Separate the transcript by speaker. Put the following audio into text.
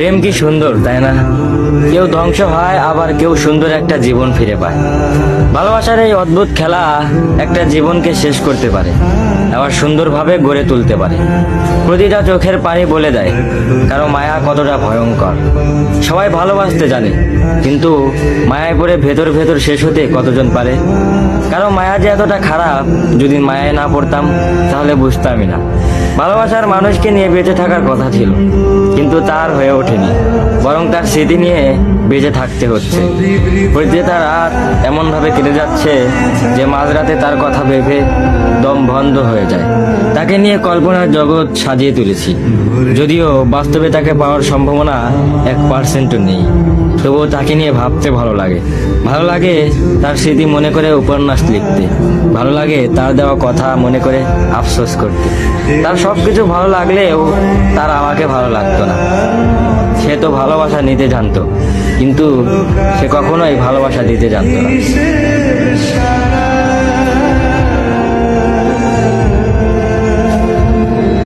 Speaker 1: প্রেম কি সুন্দর, তাই না? কেউ ধ্বংস হয়, আবার কেউ সুন্দর একটা জীবন ফিরে পায়। ভালোবাসার এই অদ্ভুত খেলা একটা জীবনকে শেষ করতে পারে, আবার সুন্দরভাবে গড়ে তুলতে পারে। প্রতিটা চোখের পানি বলে দেয় কারো মায়া কতটা ভয়ঙ্কর। সবাই ভালোবাসতে জানে, কিন্তু মায়ায় পড়ে ভেতর ভেতর শেষ হতে কতজন পারে? কারো মায়া যে এতটা খারাপ, যদি মায়ায় না পড়তাম তাহলে বুঝতামই না। ভালোবাসার মানুষকে নিয়ে বেঁচে থাকার কথা ছিল, কিন্তু তার হয়ে ওঠেনি, বরং তার স্মৃতি নিয়ে বেঁচে থাকতে হচ্ছে। প্রতিটা রাত এমন ভাবে কেটে যাচ্ছে যে মাঝরাতে তার কথা ভেবে দম বন্ধ হয়ে যায়। তাকে নিয়ে কল্পনার জগৎ সাজিয়ে তুলেছি, যদিও বাস্তবে তাকে পাওয়ার সম্ভাবনা 1% নেই। তবুও তাকে নিয়ে ভাবতে ভালো লাগে। ভালো লাগে তার স্মৃতি মনে করে উপন্যাস লিখতে, ভালো লাগে তার দেওয়া কথা মনে করে আফসোস করতে। তার সবকিছু ভালো লাগলেও তার আমাকে ভালো লাগতো না। সে তো ভালোবাসা নিতে জানতো, কিন্তু সে কখনোই ভালোবাসা দিতে জানতো না।